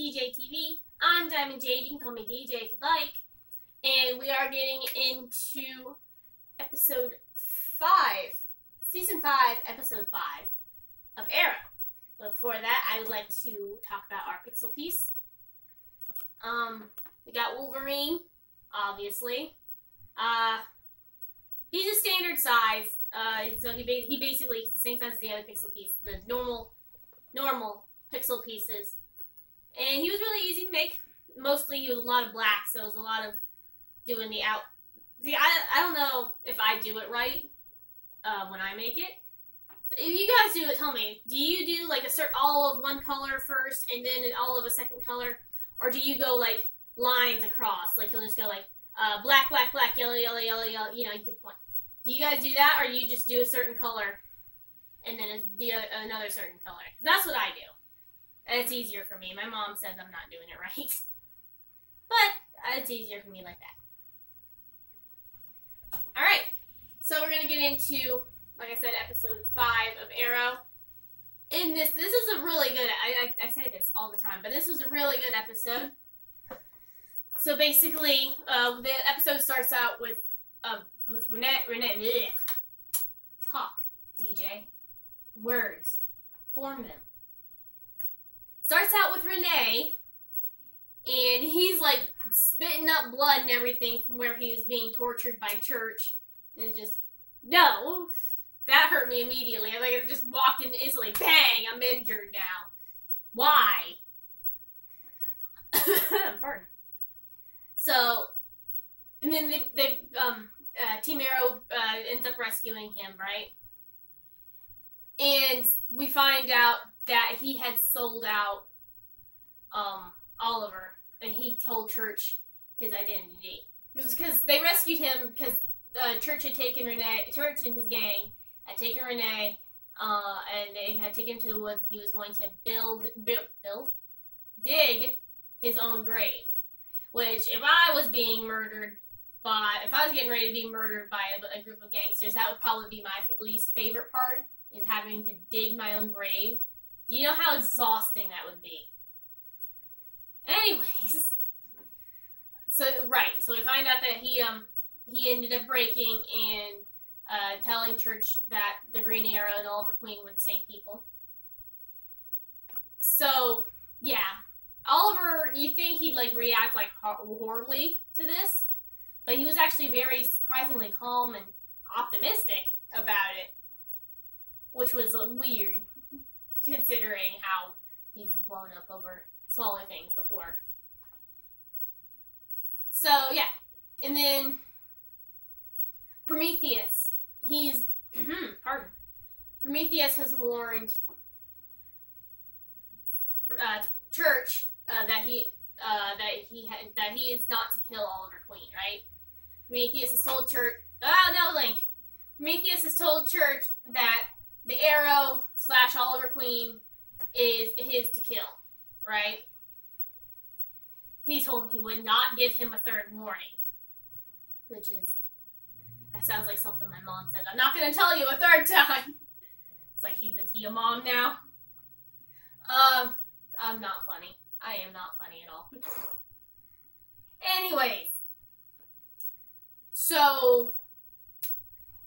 DJTV. I'm Diamond Jade. You can call me DJ if you'd like. And we are getting into episode 5, season 5, episode 5 of Arrow. But before that, I would like to talk about our pixel piece. We got Wolverine, obviously. He's a standard size, so he basically is the same size as the other pixel piece, the normal pixel pieces. And he was really easy to make. Mostly he was a lot of black, so it was a lot of doing the out. See, I don't know if I do it right when I make it. If you guys do it, tell me. Do you do like all of one color first and then all of a second color? Or do you go like lines across? Like you'll just go like black, black, black, yellow, yellow, yellow, yellow, you know, you get the point. Do you guys do that, or you just do a certain color and then another certain color? That's what I do. And it's easier for me. My mom says I'm not doing it right. But it's easier for me like that. Alright, so we're going to get into, like I said, episode 5 of Arrow. In this is a really good, I say this all the time, but this was a really good episode. So basically, the episode starts out with Renee, bleh. Talk, DJ. Words. Form them. Starts out with Renee, and he's like spitting up blood and everything from where he was being tortured by Church. And it's just, no. That hurt me immediately. I just walked in instantly. Bang! I'm injured now. Why? Pardon. So, and then Team Arrow ends up rescuing him, right? And we find out that he had sold out Oliver, and he told Church his identity. It was because they rescued him because Church had taken Renee, Church and his gang had taken Renee, and they had taken him to the woods, and he was going to dig his own grave. Which, if I was getting ready to be murdered by a group of gangsters, that would probably be my least favorite part, is having to dig my own grave. Do you know how exhausting that would be? Anyways, so we find out that he ended up breaking and telling Church that the Green Arrow and Oliver Queen were the same people. So, yeah. Oliver, you think he'd like react like horribly to this, but he was actually very surprisingly calm and optimistic about it, which was weird considering how he's blown up over smaller things before. So yeah, and then Prometheus, Prometheus has warned Church that he is not to kill Oliver Queen, right? Prometheus has told Church. Prometheus has told Church that the Arrow / Oliver Queen is his to kill, right? He told him he would not give him a third warning, that sounds like something my mom said. I'm not going to tell you a third time. It's like, is he a mom now? I'm not funny. I am not funny at all. Anyways. So,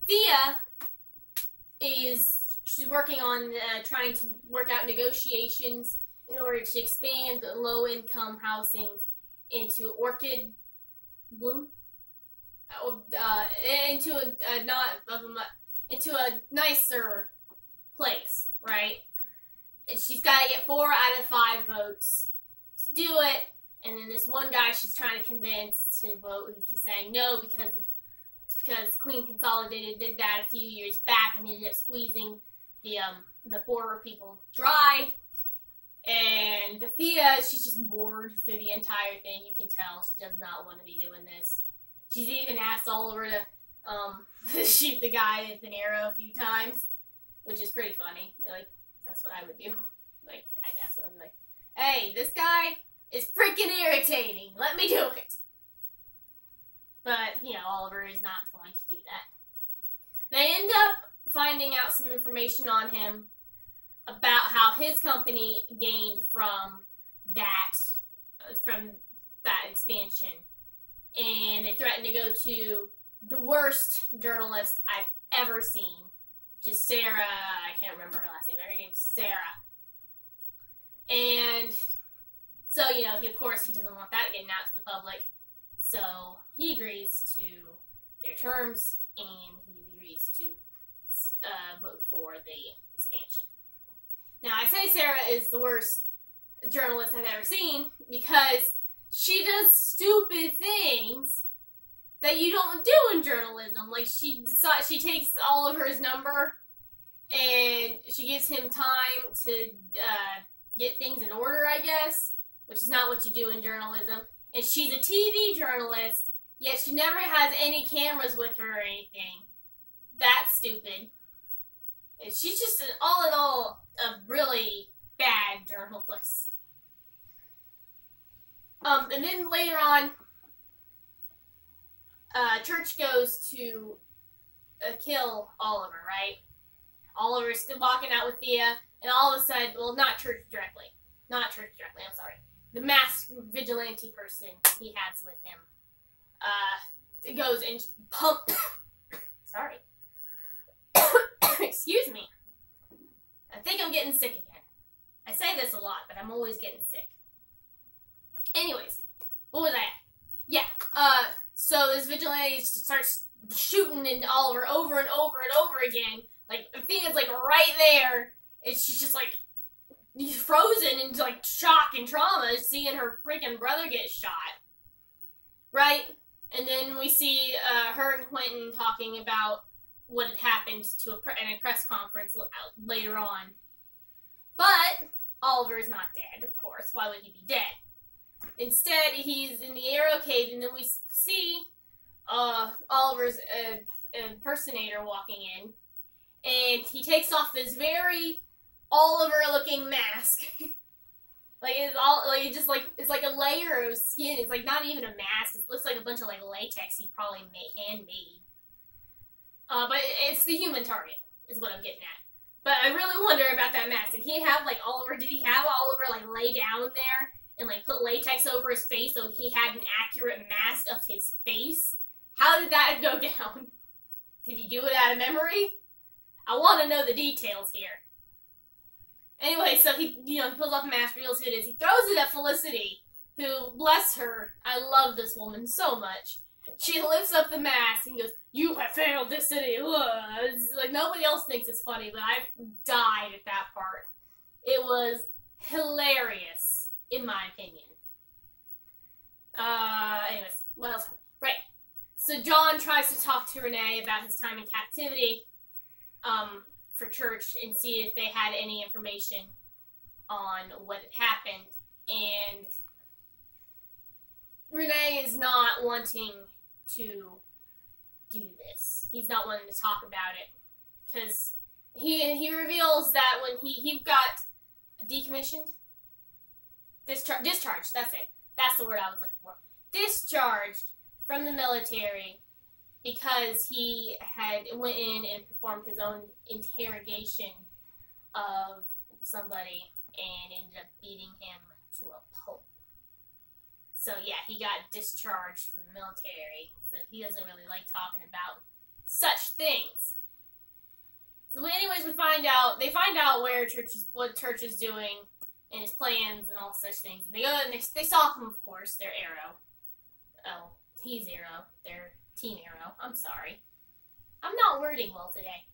Thea she's working on trying to work out negotiations in order to expand low-income housings into Orchid Bloom? Into a nicer place, right? And she's got to get 4 out of 5 votes to do it. And then this one guy she's trying to convince to vote, he's saying no because Queen Consolidated did that a few years back and ended up squeezing the poorer people dry. And Thea, she's just bored through the entire thing. You can tell she does not want to be doing this. She's even asked Oliver to shoot the guy with an arrow a few times, which is pretty funny. Like, that's what I would do. Like, I'd ask him, like, hey, this guy is freaking irritating. Let me do it. But, you know, Oliver is not going to do that. They end up finding out some information on him about how his company gained from that from that expansion, and they threatened to go to the worst journalist I've ever seen, just Sarah. I can't remember her last name. Her name's Sarah, and so of course he doesn't want that getting out to the public, so he agrees to their terms and he agrees to vote for the expansion. Now, I say Sarah is the worst journalist I've ever seen because she does stupid things that you don't do in journalism. Like, she takes Oliver's number and she gives him time to get things in order, I guess, which is not what you do in journalism. And she's a TV journalist, yet she never has any cameras with her or anything. That's stupid. And she's just, all in all, a really bad journalist. And then later on, Church goes to kill Oliver, right? Oliver's still walking out with Thea, and all of a sudden, well, not Church directly, I'm sorry. The masked vigilante person he has with him, goes and sorry. Excuse me. I think I'm getting sick again. I say this a lot, but I'm always getting sick. Anyways, what was I at? Yeah, so this vigilante starts shooting into Oliver over and over and over again. Like, Athena's, like, right there, and she's just, like, frozen into, like, shock and trauma seeing her freaking brother get shot. Right? And then we see her and Quentin talking about what had happened in a press conference later on. But Oliver's not dead, of course. Why would he be dead? Instead, he's in the Arrow Cave, and then we see Oliver's impersonator walking in, and he takes off this very Oliver-looking mask. It's like a layer of skin. It's like not even a mask. It looks like a bunch of like latex he probably handmade. But it's the human target, is what I'm getting at. But I really wonder about that mask. Did he have Oliver lay down there and like put latex over his face so he had an accurate mask of his face? How did that go down? Did he do it out of memory? I want to know the details here. Anyway, so he pulls off a mask, reveals who it is. He throws it at Felicity, who, bless her, I love this woman so much. She lifts up the mask and goes, "You have failed this city." It's like nobody else thinks it's funny, but I died at that part. It was hilarious, in my opinion. Anyways, what else? Right. So John tries to talk to Renee about his time in captivity, for Church and see if they had any information on what had happened, and Renee is not wanting to do this. He's not wanting to talk about it because he reveals that when he got decommissioned, discharged. That's it. That's the word I was looking for. Discharged from the military because he had went in and performed his own interrogation of somebody and ended up beating him to a pulp. So yeah, he got discharged from the military, so he doesn't really like talking about such things. So anyways, they find out what Church is doing and his plans and all such things. And they go and they stop him, of course. They're Arrow. Oh, he's Arrow. They're Team Arrow. I'm sorry. I'm not wording well today.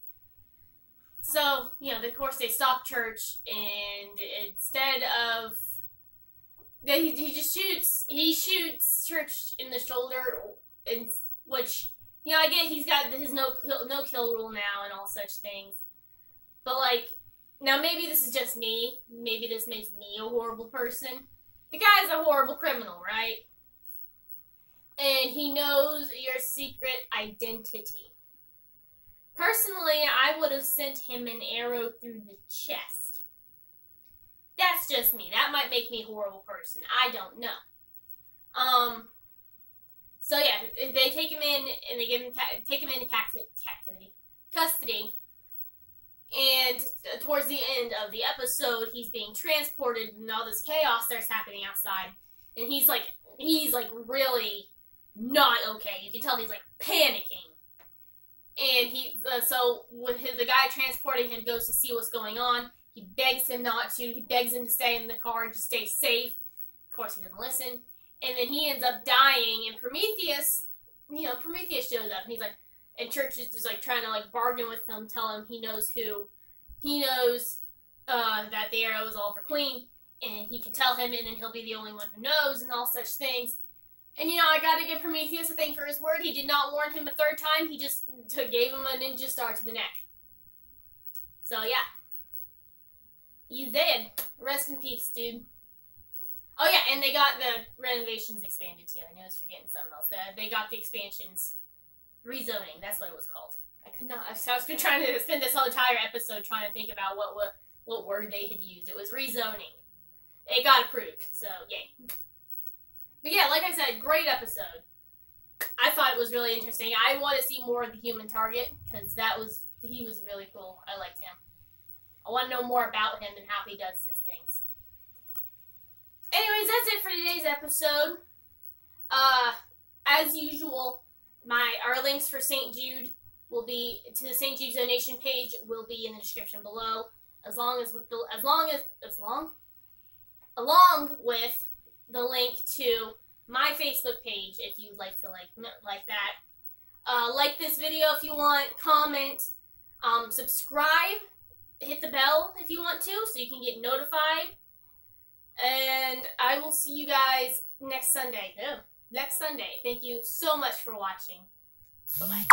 So, of course, they stop Church, and instead of... He shoots Church in the shoulder, which, I get he's got his no-kill rule now and all such things. But, now maybe this is just me. Maybe this makes me a horrible person. The guy's a horrible criminal, right? And he knows your secret identity. Personally, I would have sent him an arrow through the chest. That's just me. That might make me a horrible person. I don't know. So yeah, they take him in and they take him into custody. And towards the end of the episode, he's being transported, and all this chaos starts happening outside. And he's like really not okay. You can tell he's like panicking. And so when the guy transporting him goes to see what's going on, he begs him not to. He begs him to stay in the car and just stay safe. Of course, he doesn't listen. And then he ends up dying. And Prometheus shows up, and he's like, and Church is just like trying to like bargain with him, tell him he knows that the arrow is all for Queen, and he can tell him, and then he'll be the only one who knows, and all such things. And, I gotta give Prometheus a thing for his word. He did not warn him a third time. He just gave him a ninja star to the neck. So, yeah. He's dead. Rest in peace, dude. Oh, yeah, and they got the renovations expanded, too. I know I was forgetting something else. They got the expansions. Rezoning, that's what it was called. I was trying to spend this whole entire episode trying to think about what word they had used. It was rezoning. It got approved, so, yay. But yeah, like I said, great episode. I thought it was really interesting. I want to see more of the human target, because he was really cool. I liked him. I want to know more about him and how he does his things. Anyways, that's it for today's episode. As usual, our links for St. Jude will be to the St. Jude donation page will be in the description below, along with the link to my Facebook page if you'd like to like that. Like this video if you want, comment, subscribe, hit the bell if you want to so you can get notified. And I will see you guys next Sunday. Thank you so much for watching. Bye-bye.